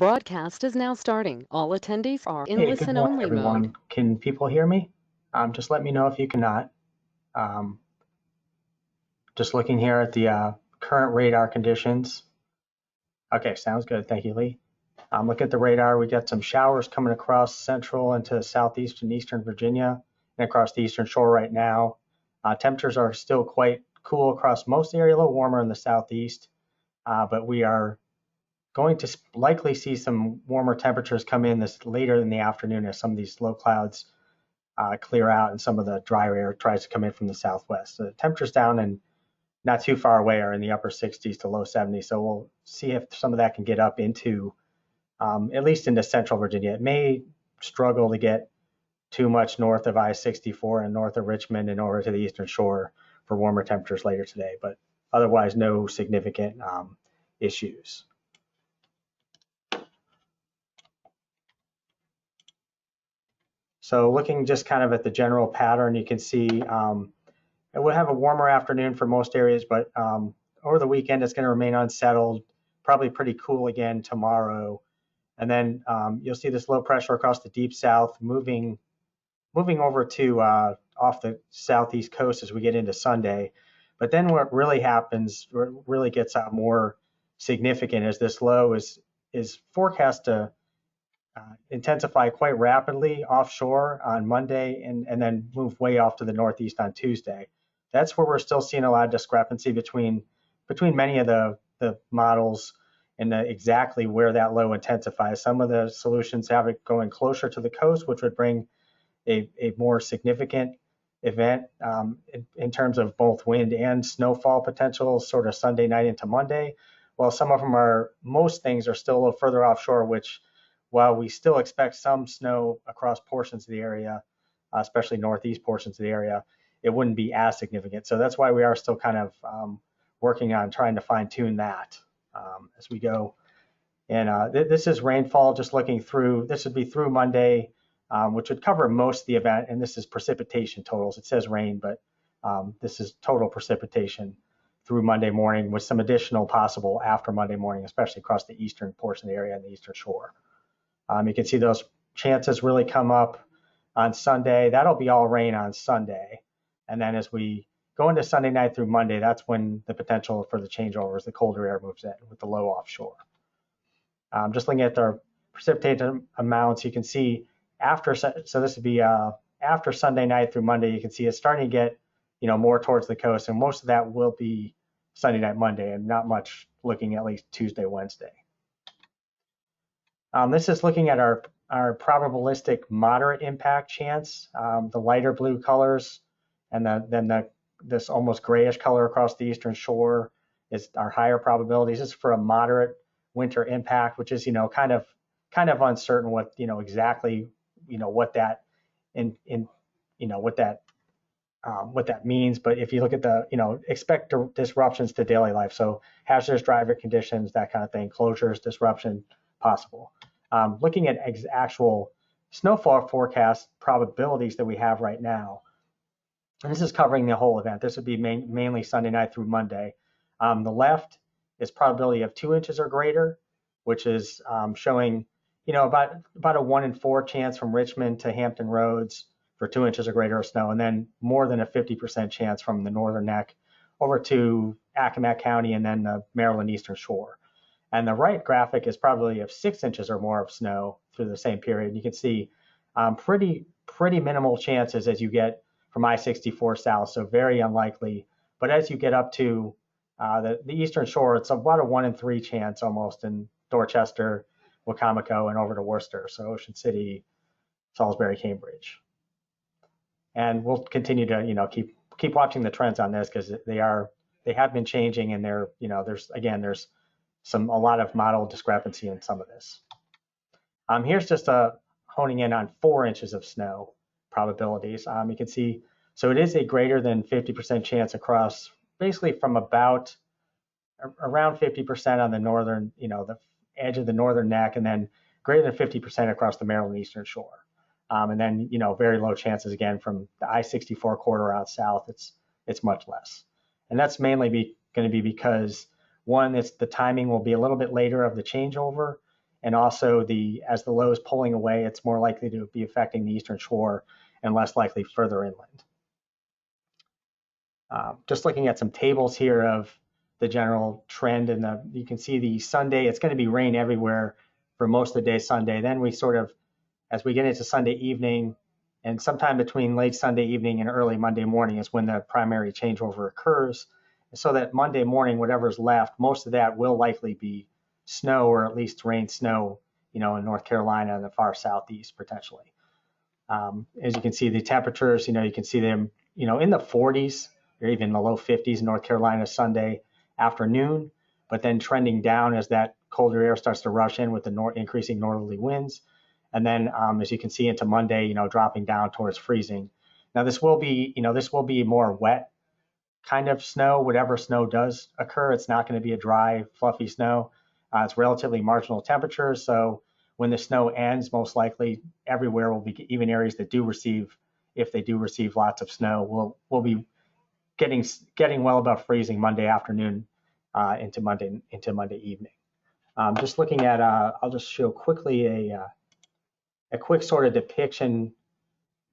Broadcast is now starting. All attendees are in Hey, good morning, listen-only everyone. mode. Can people hear me? Just let me know if you cannot. Um, just looking here at the current radar conditions. Okay, sounds good. Thank you, Lee. Look at the radar. We got some showers coming across central into southeast and eastern Virginia and across the eastern shore right now. Temperatures are still quite cool across most of the area, a little warmer in the southeast, but we are going to likely see some warmer temperatures come in this later in the afternoon as some of these low clouds clear out and some of the drier air tries to come in from the southwest. So the temperatures down and not too far away are in the upper 60s to low 70s. So we'll see if some of that can get up into at least into central Virginia. It may struggle to get too much north of I-64 and north of Richmond and over to the eastern shore for warmer temperatures later today, but otherwise no significant issues. So looking just kind of at the general pattern, you can see we'll have a warmer afternoon for most areas, but over the weekend it's going to remain unsettled, probably pretty cool again tomorrow. And then you'll see this low pressure across the deep south moving over to off the southeast coast as we get into Sunday. But then what really happens, what really gets more significant is this low is forecast to intensify quite rapidly offshore on Monday and then move way off to the northeast on Tuesday. That's where we're still seeing a lot of discrepancy between many of the models and exactly where that low intensifies. Some of the solutions have it going closer to the coast, which would bring a more significant event in terms of both wind and snowfall potential sort of Sunday night into Monday, while some of them most things are still a little further offshore, which while we still expect some snow across portions of the area, especially northeast portions of the area, it wouldn't be as significant. So that's why we are still kind of working on trying to fine tune that as we go. And this is rainfall, just looking through, this would be through Monday, which would cover most of the event. And this is precipitation totals. It says rain, but this is total precipitation through Monday morning with some additional possible after Monday morning, especially across the eastern portion of the area and the eastern shore. You can see those chances really come up on Sunday. That'll be all rain on Sunday. And then as we go into Sunday night through Monday, that's when the potential for the changeover as the colder air moves in with the low offshore. Just looking at our precipitation amounts, you can see so this would be after Sunday night through Monday, you can see it's starting to get, more towards the coast. And most of that will be Sunday night, Monday, and not much looking at least Tuesday, Wednesday. This is looking at our probabilistic moderate impact chance. The lighter blue colors and then this almost grayish color across the eastern shore is our higher probabilities. This is for a moderate winter impact, which is kind of uncertain what exactly what that what that means. But if you look at the expect disruptions to daily life, so hazardous driver conditions, that kind of thing, closures, disruption possible. Looking at actual snowfall forecast probabilities that we have right now, and this is covering the whole event. This would be mainly Sunday night through Monday. The left is probability of 2 inches or greater, which is showing about a 1 in 4 chance from Richmond to Hampton Roads for 2 inches or greater of snow, and then more than a 50% chance from the northern neck over to Accomack County and then the Maryland eastern shore. And the right graphic is probability of 6 inches or more of snow through the same period. You can see pretty minimal chances as you get from I-64 south, so very unlikely. But as you get up to the eastern shore, it's about a 1 in 3 chance almost in Dorchester, Wacomico, and over to Worcester, so Ocean City, Salisbury, Cambridge. And we'll continue to keep watching the trends on this because they have been changing, and there's a lot of model discrepancy in some of this. Here's just honing in on 4 inches of snow probabilities. You can see, so it is a greater than 50% chance across, basically from about around 50% on the northern, the edge of the northern neck, and then greater than 50% across the Maryland eastern shore. And then, very low chances again from the I-64 corridor out south. It's much less. And that's mainly going to be because one, the timing will be a little bit later of the changeover, And also as the low is pulling away, it's more likely to be affecting the eastern shore and less likely further inland. Just looking at some tables here of the general trend, and you can see the Sunday, it's going to be rain everywhere for most of the day Sunday. Then we sort of, as we get into Sunday evening, and sometime between late Sunday evening and early Monday morning is when the primary changeover occurs. So that Monday morning, whatever's left, most of that will likely be snow, or at least rain snow, in North Carolina and the far southeast potentially. As you can see, the temperatures, you can see them, in the 40s or even the low 50s in North Carolina Sunday afternoon, but then trending down as that colder air starts to rush in with the increasing northerly winds. And then, as you can see, into Monday, dropping down towards freezing. Now, this will be more wet kind of snow. Whatever snow does occur, it's not going to be a dry, fluffy snow. It's relatively marginal temperatures. So when the snow ends, most likely everywhere will be, even areas that do receive, if they do receive lots of snow, will be getting well above freezing Monday afternoon into Monday evening. Just looking at, I'll just show quickly a quick sort of depiction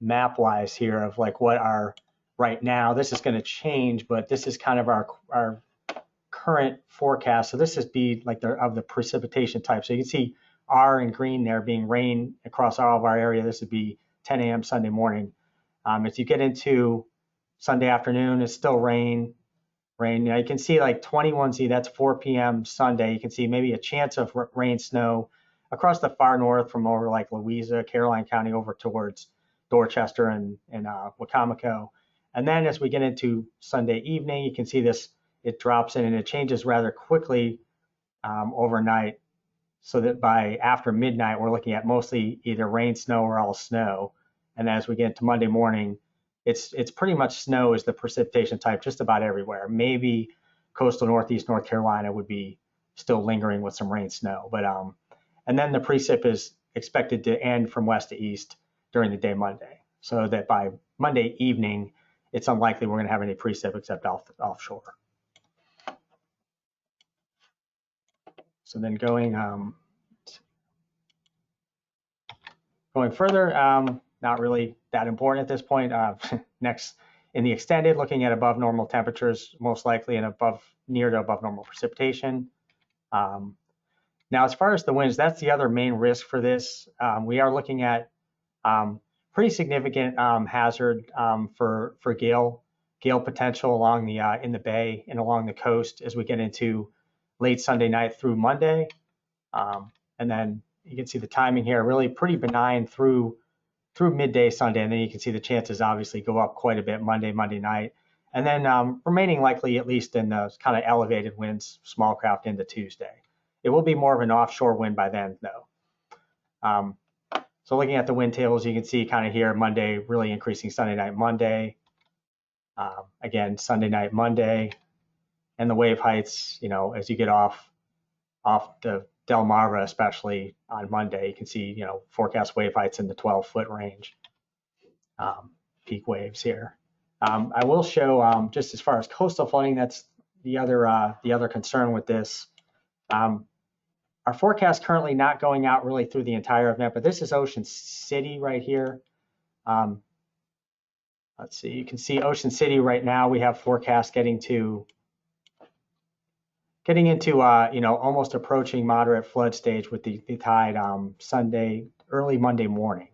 map-wise here of like what our right now. This is going to change, but this is kind of our current forecast. So this is like of the precipitation type. So you can see R in green there being rain across all of our area. This would be 10 a.m. Sunday morning. As you get into Sunday afternoon, it's still rain. Now you can see like 21Z, that's 4 p.m. Sunday. You can see maybe a chance of rain, snow across the far north from over like Louisa, Caroline County over towards Dorchester and Wacomico. And then as we get into Sunday evening, you can see this, it drops in and it changes rather quickly overnight, so that by after midnight, we're looking at mostly either rain, snow, or all snow. And as we get into Monday morning, it's pretty much snow is the precipitation type just about everywhere. Maybe coastal northeast North Carolina would be still lingering with some rain, snow. But and then the precip is expected to end from west to east during the day Monday, so that by Monday evening, it's unlikely we're going to have any precip except offshore. So then going further, not really that important at this point. Next, in the extended, looking at above normal temperatures, most likely, and near to above normal precipitation. Now, as far as the winds, that's the other main risk for this. We are looking at pretty significant hazard for gale potential along in the bay and along the coast as we get into late Sunday night through Monday. And then you can see the timing here, really pretty benign through midday Sunday. And then you can see the chances obviously go up quite a bit Monday night. And then remaining likely at least in those kind of elevated winds, small craft into Tuesday. It will be more of an offshore wind by then, though. So looking at the wind tables, you can see kind of here Monday really increasing Sunday night, Monday. Again, Sunday night, Monday. And the wave heights, as you get off the Delmarva, especially on Monday, you can see, forecast wave heights in the 12-foot range, peak waves here. I will show just as far as coastal flooding, that's the other concern with this. Our forecast currently not going out really through the entire event, but this is Ocean City right here. Let's see, you can see Ocean City right now. We have forecast getting into almost approaching moderate flood stage with the tide early Monday morning.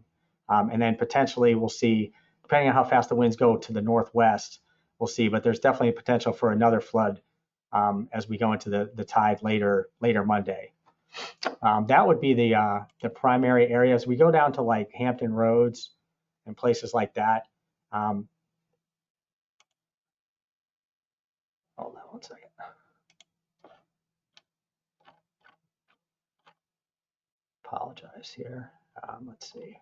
And then potentially we'll see, depending on how fast the winds go to the northwest, we'll see, but there's definitely a potential for another flood as we go into the tide later Monday. That would be the primary areas. We go down to like Hampton Roads and places like that. Hold on one second. Apologize here. Let's see.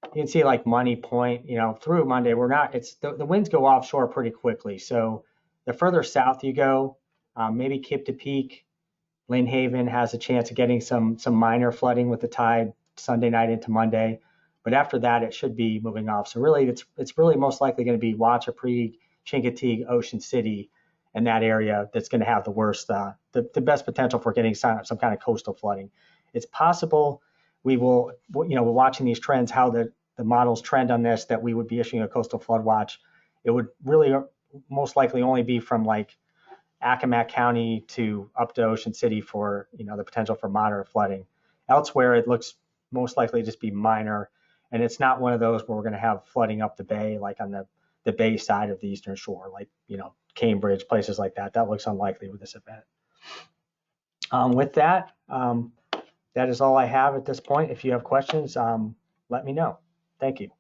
You can see like Money Point, through Monday, the winds go offshore pretty quickly. So the further south you go, maybe Cape to Peak, Lynn Haven has a chance of getting some minor flooding with the tide Sunday night into Monday. But after that, it should be moving off. So really, it's really most likely going to be Wachapreague, Chincoteague, Ocean City, and that area that's going to have the worst, the best potential for getting some kind of coastal flooding. It's possible we will, we're watching these trends, how the models trend on this, that we would be issuing a coastal flood watch. It would really most likely only be from like Accomack County to up to Ocean City for, the potential for moderate flooding. Elsewhere, it looks most likely to just be minor. And it's not one of those where we're going to have flooding up the bay, like on the bay side of the eastern shore, like, Cambridge, places like that. That looks unlikely with this event. With that, that is all I have at this point. If you have questions, let me know. Thank you.